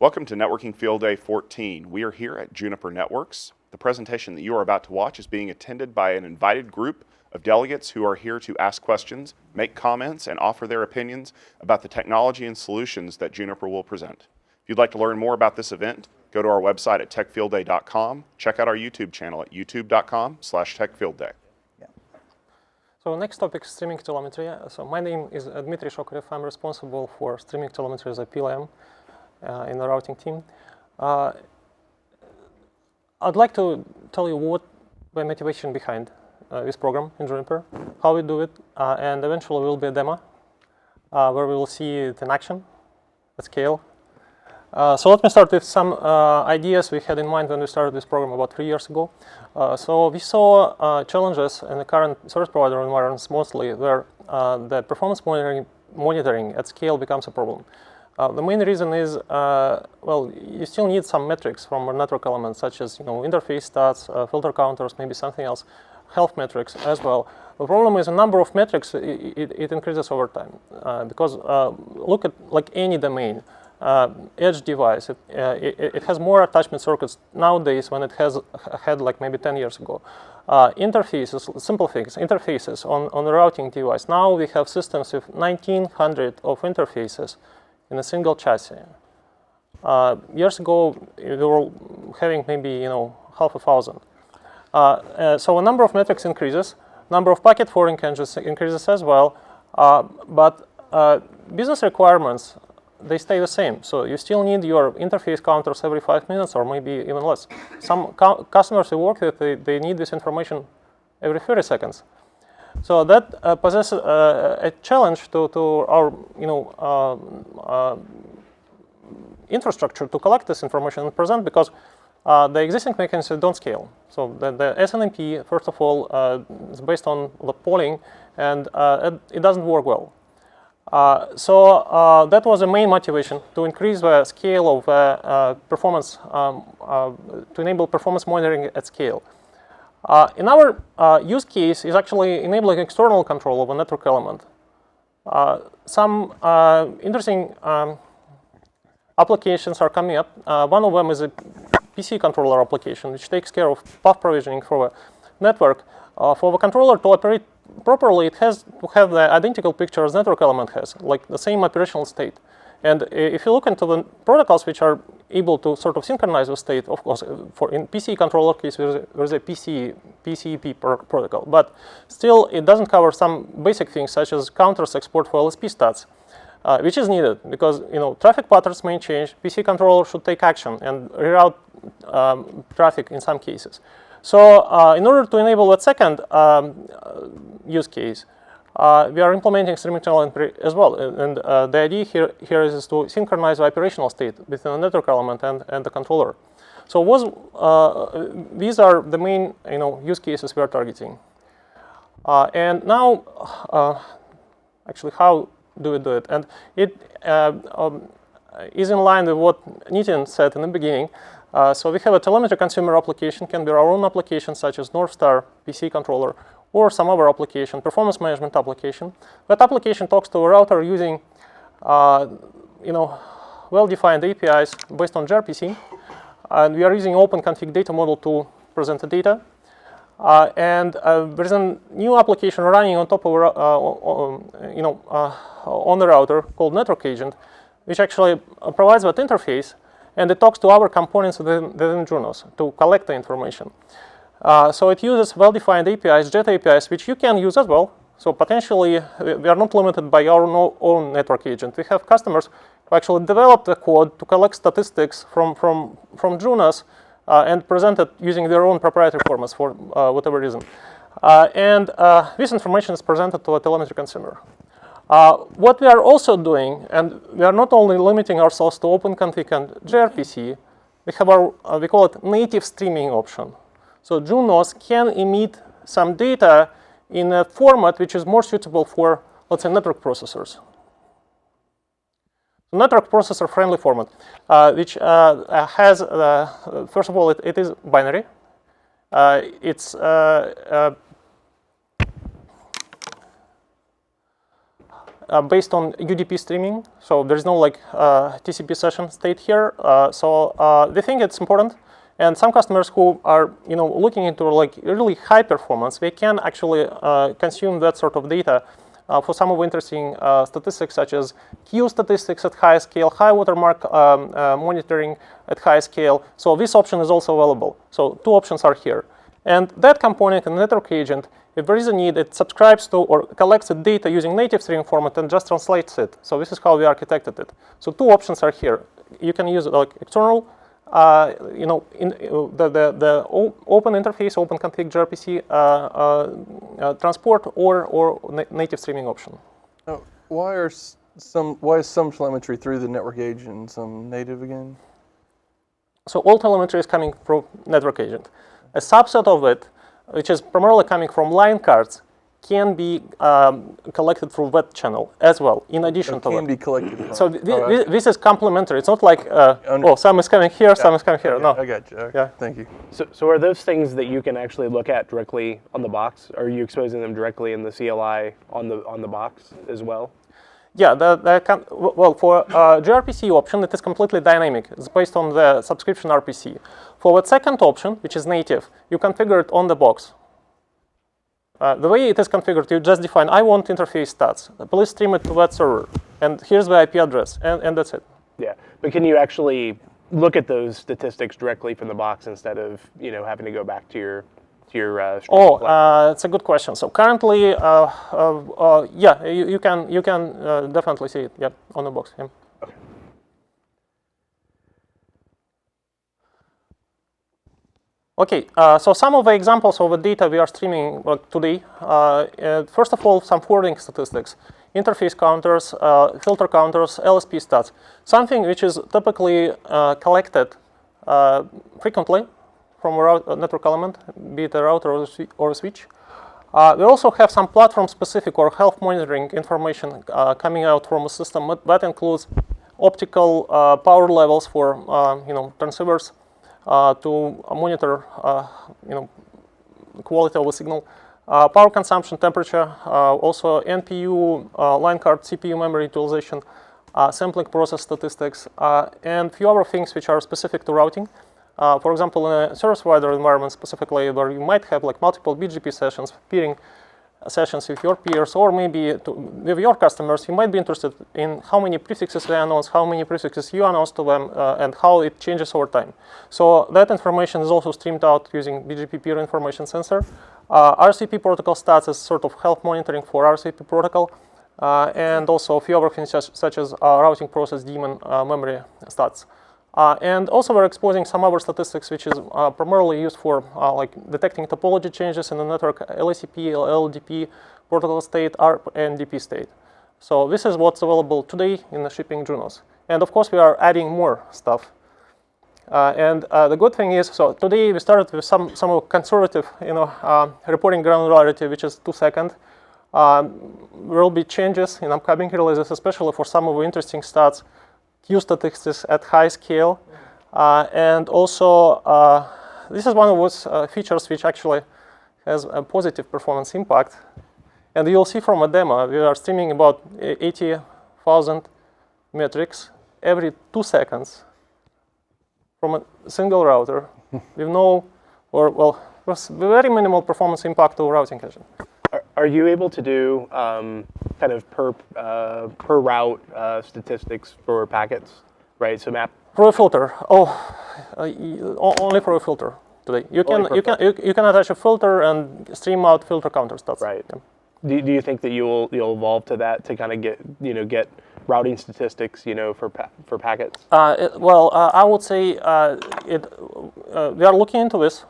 Welcome to Networking Field Day 14. We are here at Juniper Networks. The presentation that you are about to watch is being attended by an invited group of delegates who are here to ask questions, make comments, and offer their opinions about the technology and solutions that Juniper will present. If you'd like to learn more about this event, go to our website at techfieldday.com. Check out our YouTube channel at youtube.com/techfieldday. So next topic is streaming telemetry. So my name is Dmitry Shokarev. I'm responsible for streaming telemetry as a PLM in the routing team. I'd like to tell you what the motivation behind this program in Juniper, how we do it, and eventually will be a demo where we will see it in action at scale. So let me start with some ideas we had in mind when we started this program about 3 years ago. So we saw challenges in the current service provider environments mostly where the performance monitoring at scale becomes a problem. The main reason is, well, you still need some metrics from a network element, such as interface stats, filter counters, maybe something else, health metrics as well. The problem is a number of metrics, it increases over time. Because look at like any domain, edge device, it has more attachment circuits nowadays when it had like maybe 10 years ago. Interfaces, simple things, interfaces on the routing device. Now we have systems with 1900 of interfaces in a single chassis. Years ago, we were having maybe half a thousand. So a number of metrics increases, number of packet forwarding engines increases as well, but business requirements, they stay the same. So you still need your interface counters every 5 minutes or maybe even less. Some customers we work with, they need this information every 30 seconds. So that possesses a challenge to our infrastructure to collect this information and present, because the existing mechanisms don't scale. So the SNMP, first of all, is based on the polling, and it doesn't work well. So that was the main motivation, to increase the scale of performance, to enable performance monitoring at scale. In our use case is actually enabling external control of a network element. Some interesting applications are coming up. One of them is a PC controller application, which takes care of path provisioning for a network. For the controller to operate properly, it has to have the identical picture as network element has, like the same operational state. And if you look into the protocols which are able to sort of synchronize the state, of course, in PC controller case, there's a PCEP protocol, but still it doesn't cover some basic things such as counters export for LSP stats, which is needed because traffic patterns may change. PC controller should take action and reroute traffic in some cases. So in order to enable that second use case, we are implementing streaming telemetry as well, and the idea here is to synchronize the operational state between the network element and the controller. So these are the main use cases we are targeting. And now, actually, how do we do it? And it is in line with what Nitin said in the beginning. So we have a telemetry consumer application, can be our own application such as Northstar PC controller, or some other application, performance management application. That application talks to a router using, well-defined APIs based on gRPC, and we are using OpenConfig data model to present the data. And there is a new application running on top of, on the router called Network Agent, which actually provides that interface, and it talks to our components within Junos to collect the information. So it uses well-defined APIs, JET APIs, which you can use as well. So potentially, we are not limited by our own network agent. We have customers who actually developed the code to collect statistics from Junos and present it using their own proprietary formats for whatever reason. And this information is presented to a telemetry consumer. What we are also doing, and we are not only limiting ourselves to OpenConfig and gRPC, we have we call it native streaming option. So Junos can emit some data in a format which is more suitable for, let's say, network processors. Network processor-friendly format, which has, first of all, it is binary. based on UDP streaming, so there's no like TCP session state here. So we think it's important, and some customers who are looking into like really high performance, they can actually consume that sort of data for some of interesting statistics, such as queue statistics at high scale, high watermark monitoring at high scale. So this option is also available. So two options are here. And that component in the network agent, if there is a need, it subscribes to or collects the data using native streaming format and just translates it. So this is how we architected it. So two options are here. You can use like external, in the open interface, OpenConfig gRPC transport, or native streaming option. Why is some telemetry through the network agent and some native again? So all telemetry is coming from network agent. A subset of it, which is primarily coming from line cards, can be collected through that channel as well, in addition to that. Can be collected from. So this is complementary. It's not like, some is coming here, some is coming here. No. I got you. Okay. Yeah. Thank you. So are those things that you can actually look at directly on the box? Are you exposing them directly in the CLI on the box as well? Yeah, for gRPC option, it is completely dynamic. It's based on the subscription RPC. For the second option, which is native, you configure it on the box. The way it is configured, you just define, I want interface stats. Please stream it to that server. And here's the IP address, and that's it. Yeah, but can you actually look at those statistics directly from the box instead of having to go back to your it's a good question. So currently, yeah, you can definitely see it. Yeah, on the box. Yeah. Okay. Okay. So some of the examples of the data we are streaming today. First of all, some forwarding statistics, interface counters, filter counters, LSP stats. Something which is typically collected frequently from a network element, be it a router or a switch. We also have some platform-specific or health monitoring information coming out from a system that includes optical power levels for transceivers to monitor quality of the signal, power consumption, temperature, also NPU, line card, CPU memory utilization, sampling process statistics, and few other things which are specific to routing. For example, in a service provider environment specifically, where you might have like multiple BGP sessions, peering sessions with your peers, or maybe with your customers, you might be interested in how many prefixes they announce, how many prefixes you announce to them, and how it changes over time. So that information is also streamed out using BGP peer information sensor. RCP protocol stats is sort of health monitoring for RCP protocol, and also a few other things such as routing process daemon memory stats. And also we're exposing some other statistics which is primarily used for like detecting topology changes in the network, LACP, LDP, protocol state, ARP, and DP state. So this is what's available today in the shipping Junos. And of course we are adding more stuff. And the good thing is, so today we started with some conservative reporting granularity, which is 2 seconds. There will be changes in upcoming releases, especially for some of the interesting stats. Queue statistics at high scale, and also this is one of those features which actually has a positive performance impact. And you'll see from a demo, we are streaming about 80,000 metrics every 2 seconds from a single router with no, very minimal performance impact to routing engine. Are you able to do kind of per route statistics for packets, right? So map for a filter. Only for a filter today. You can attach a filter and stream out filter counter stats. Right. Yeah. Do you think that you'll evolve to that to kind of get routing statistics for packets? I would say we are looking into this.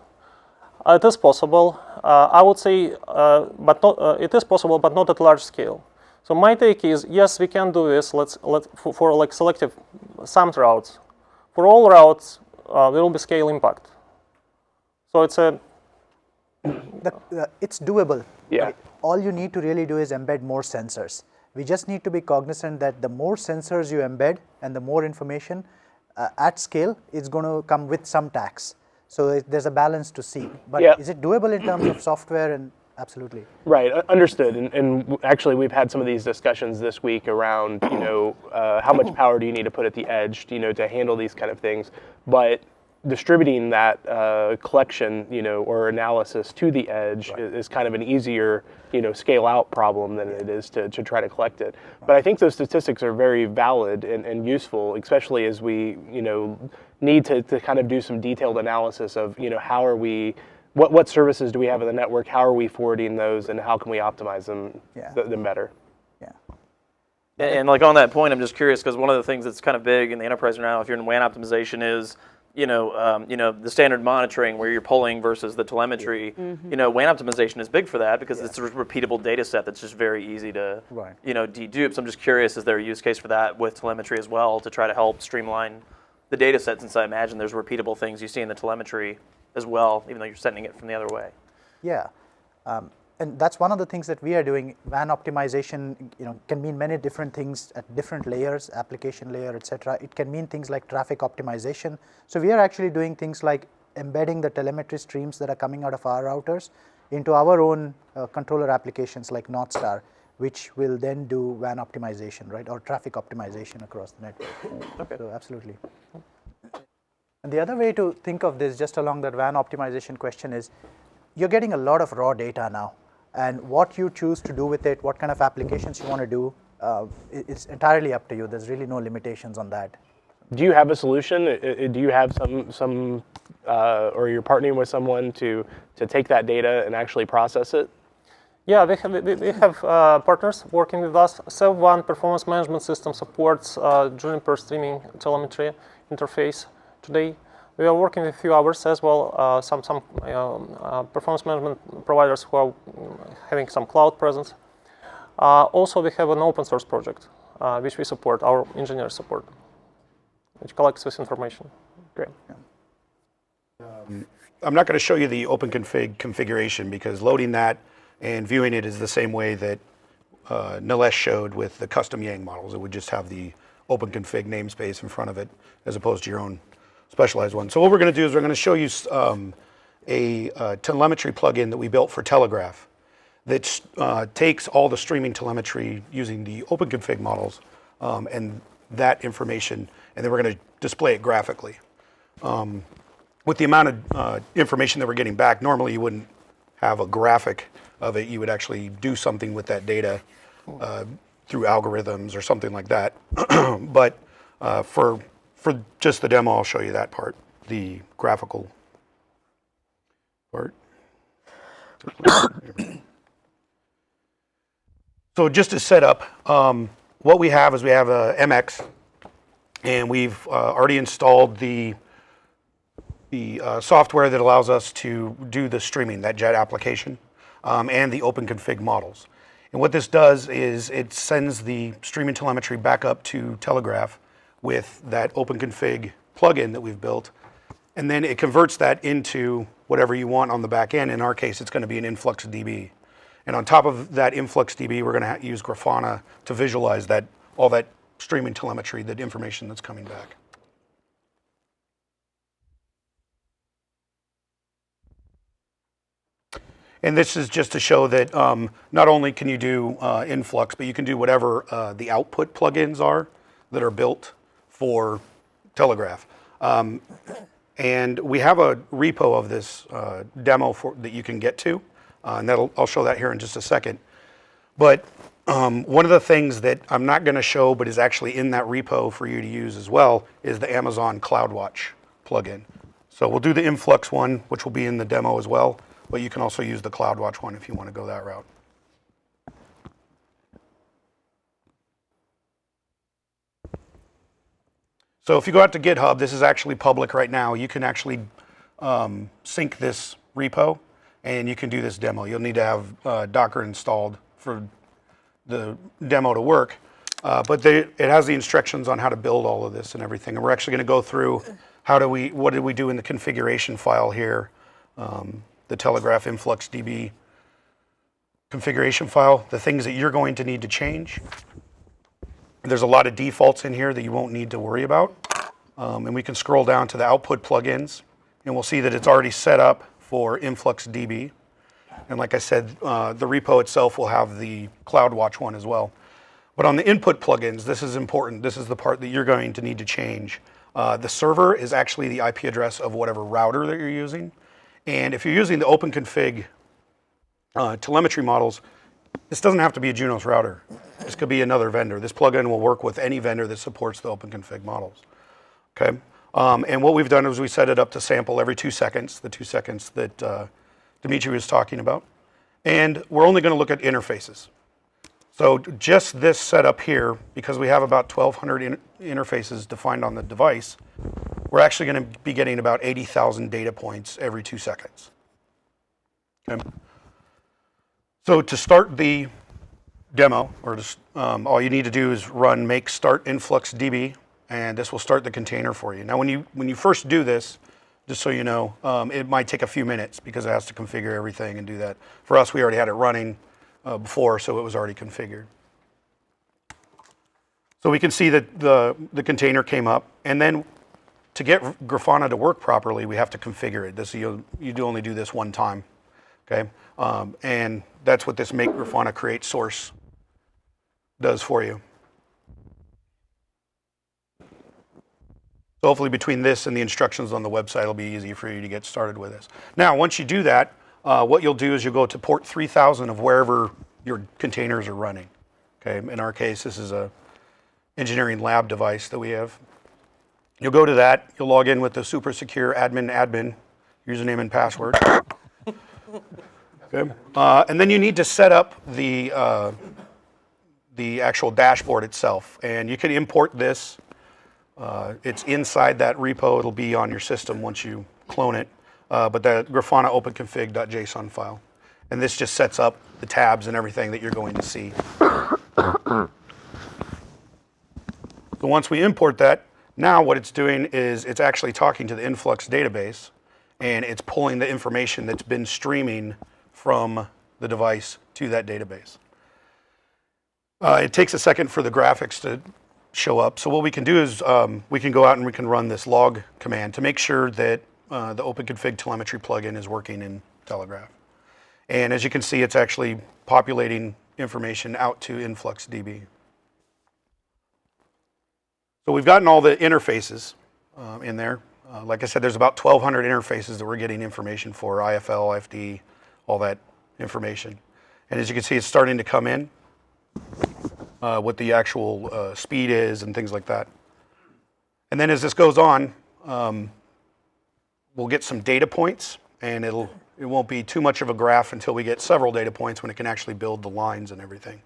It is possible. I would say, but not. It is possible, but not at large scale. So my take is, yes, we can do this. For like selective summed routes. For all routes, there will be scale impact. So it's it's doable. Yeah. Right? All you need to really do is embed more sensors. We just need to be cognizant that the more sensors you embed and the more information at scale, it's going to come with some tax. So there's a balance to seek. But yeah. Is it doable in terms of software and absolutely. Right, understood. And actually, we've had some of these discussions this week around, how much power do you need to put at the edge, to handle these kind of things. But distributing that collection, or analysis to the edge is kind of an easier, scale out problem than it is to try to collect it. But I think those statistics are very valid and useful, especially as we, need to kind of do some detailed analysis of, how are we, what services do we have in the network, how are we forwarding those, and how can we optimize them, them better. Yeah. And like on that point, I'm just curious because one of the things that's kind of big in the enterprise right now, if you're in WAN optimization, is the standard monitoring where you're pulling versus the telemetry. WAN optimization is big for that because it's a repeatable data set that's just very easy to dedupe. So I'm just curious, is there a use case for that with telemetry as well to try to help streamline the data set? Since I imagine there's repeatable things you see in the telemetry as well, even though you're sending it from the other way. Yeah. And that's one of the things that we are doing. WAN optimization, can mean many different things at different layers, application layer, etc. It can mean things like traffic optimization. So we are actually doing things like embedding the telemetry streams that are coming out of our routers into our own controller applications like Northstar, which will then do WAN optimization, right, or traffic optimization across the network. Okay. So absolutely. And the other way to think of this, just along that WAN optimization question, is you're getting a lot of raw data now. And what you choose to do with it, what kind of applications you want to do, it's entirely up to you. There's really no limitations on that. Do you have a solution? Do you have some or you're partnering with someone to take that data and actually process it? Yeah, we have partners working with us. Sev1 performance management system supports Juniper streaming telemetry interface today. We are working with a few others as well, some performance management providers who are having some cloud presence. Also, we have an open source project, which we support, our engineers support, which collects this information. Great. I'm not going to show you the OpenConfig configuration because loading that and viewing it is the same way that Nilesh showed with the custom Yang models. It would just have the OpenConfig namespace in front of it as opposed to your own specialized one. So what we're going to do is we're going to show you a telemetry plugin that we built for Telegraf that takes all the streaming telemetry using the OpenConfig models and that information, and then we're going to display it graphically. With the amount of information that we're getting back, normally you wouldn't have a graphic of it. You would actually do something with that data through algorithms or something like that. But for just the demo, I'll show you that part, the graphical part. So just to set up, what we have is we have a MX, and we've already installed the software that allows us to do the streaming, that JET application, and the OpenConfig models. And what this does is it sends the streaming telemetry back up to Telegraf with that OpenConfig plugin that we've built, and then it converts that into whatever you want on the back end. In our case, it's going to be an InfluxDB. And on top of that InfluxDB, we're going to use Grafana to visualize that all that streaming telemetry, that information that's coming back. And this is just to show that not only can you do influx, but you can do whatever the output plugins are that are built for Telegraf. And we have a repo of this demo that you can get to, and I'll show that here in just a second. But one of the things that I'm not going to show, but is actually in that repo for you to use as well, is the Amazon CloudWatch plugin. So we'll do the influx one, which will be in the demo as well, but you can also use the CloudWatch one if you want to go that route. So if you go out to GitHub, this is actually public right now. You can actually sync this repo, and you can do this demo. You'll need to have Docker installed for the demo to work, but it has the instructions on how to build all of this and everything. And we're actually going to go through what did we do in the configuration file here, the Telegraf InfluxDB configuration file, the things that you're going to need to change. There's a lot of defaults in here that you won't need to worry about. And we can scroll down to the output plugins, and we'll see that it's already set up for InfluxDB. And like I said, the repo itself will have the CloudWatch one as well. But on the input plugins, this is important. This is the part that you're going to need to change. The server is actually the IP address of whatever router that you're using. And if you're using the OpenConfig telemetry models, this doesn't have to be a Junos router. This could be another vendor. This plugin will work with any vendor that supports the OpenConfig models. Okay. And what we've done is we set it up to sample every 2 seconds, the 2 seconds that Dmitry was talking about. And we're only going to look at interfaces. So just this setup here, because we have about 1,200 interfaces defined on the device, we're actually going to be getting about 80,000 data points every 2 seconds. Okay. So to start the demo, or just, all you need to do is run make start influx db, and this will start the container for you. Now, when you first do this, just so you know, it might take a few minutes because it has to configure everything and do that. For us, we already had it running before, so it was already configured. So we can see that the container came up, and then to get Grafana to work properly, we have to configure it. This you do only do this one time, okay? And that's what this make Grafana create source does for you. So hopefully between this and the instructions on the website, it'll be easy for you to get started with this. Now, once you do that, what you'll do is you'll go to port 3000 of wherever your containers are running. Okay, in our case, this is a engineering lab device that we have. You'll go to that, you'll log in with the super secure admin username and password. Okay. And then you need to set up the actual dashboard itself. And you can import this. It's inside that repo. It'll be on your system once you clone it. But the Grafana openconfig.json file. And this just sets up the tabs and everything that you're going to see. So once we import that, now what it's doing is it's actually talking to the influx database, and it's pulling the information that's been streaming from the device to that database. It takes a second for the graphics to show up. So what we can do is we can go out and we can run this log command to make sure that the OpenConfig telemetry plugin is working in Telegraf. And as you can see, it's actually populating information out to InfluxDB. So we've gotten all the interfaces in there. Like I said, there's about 1,200 interfaces that we're getting information for, IFL, IFD, all that information. And as you can see, it's starting to come in, what the actual speed is and things like that. And then as this goes on, we'll get some data points, and it won't be too much of a graph until we get several data points when it can actually build the lines and everything.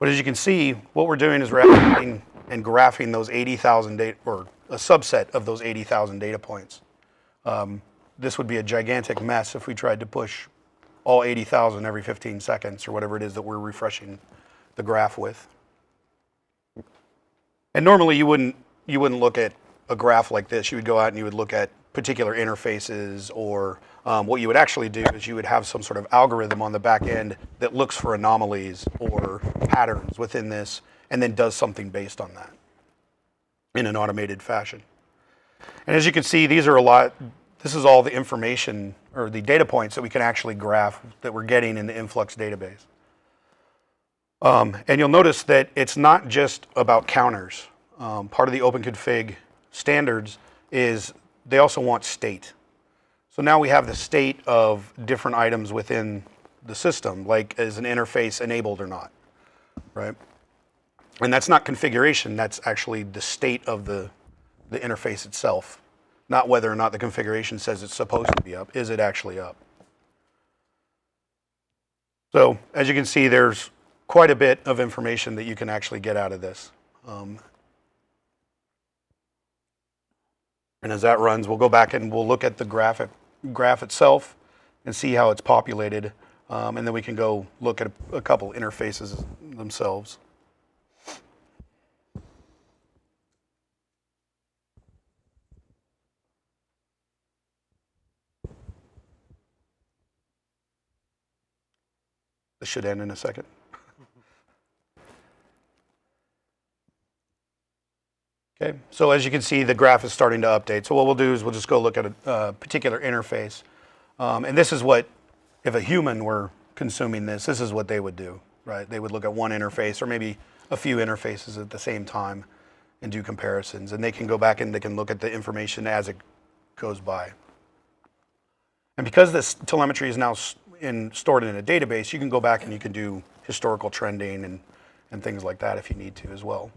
But as you can see, what we're doing is we're adding and graphing those 80,000 data, or a subset of those 80,000 data points. This would be a gigantic mess if we tried to push all 80,000 every 15 seconds or whatever it is that we're refreshing the graph with. And normally you wouldn't look at a graph like this. You would go out and you would look at particular interfaces, or what you would actually do is you would have some sort of algorithm on the back end that looks for anomalies or patterns within this and then does something based on that in an automated fashion. And as you can see, this is all the information or the data points that we can actually graph that we're getting in the Influx database. And you'll notice that it's not just about counters. Part of the OpenConfig standards is they also want state. So now we have the state of different items within the system, like is an interface enabled or not, right? And that's not configuration, that's actually the state of the interface itself, not whether or not the configuration says it's supposed to be up. Is it actually up? So as you can see, there's quite a bit of information that you can actually get out of this. And as that runs, we'll go back and we'll look at the graph itself and see how it's populated. And then we can go look at a couple interfaces themselves. This should end in a second. Okay, so as you can see, the graph is starting to update. So what we'll do is we'll just go look at a particular interface. And this is what if a human were consuming this is what they would do, right? They would look at one interface or maybe a few interfaces at the same time and do comparisons. And they can go back and they can look at the information as it goes by. And because this telemetry is now stored in a database, you can go back and you can do historical trending and things like that if you need to as well.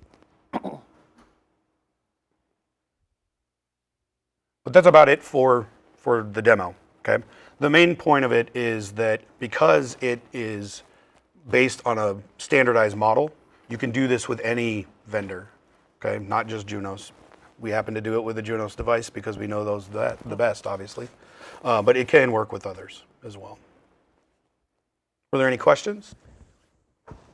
But that's about it for the demo, okay? The main point of it is that because it is based on a standardized model, you can do this with any vendor, okay? Not just Junos. We happen to do it with a Junos device because we know those the best, obviously. But it can work with others as well. Were there any questions?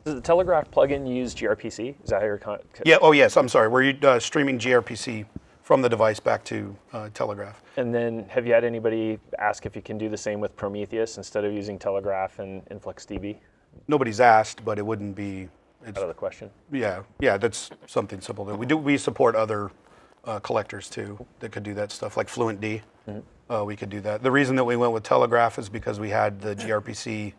Does the Telegraf plugin use gRPC? Is that how you're Yeah, oh yes, I'm sorry. We're streaming gRPC from the device back to Telegraf. And then have you had anybody ask if you can do the same with Prometheus instead of using Telegraf and InfluxDB? Nobody's asked, but it wouldn't be. Out of the question. Yeah, that's something simple. We support other collectors too that could do that stuff, like FluentD. We could do that. The reason that we went with Telegraf is because we had the gRPC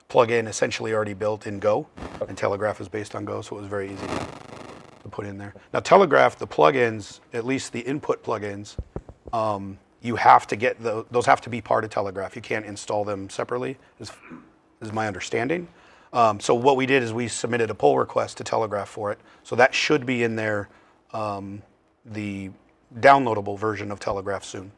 plugin essentially already built in Go, and Telegraf is based on Go, so it was very easy to put in there. Now Telegraf, the plugins, at least the input plugins, you have to get those have to be part of Telegraf. You can't install them separately, is my understanding. So what we did is we submitted a pull request to Telegraf for it. So that should be in there, the downloadable version of Telegraf soon.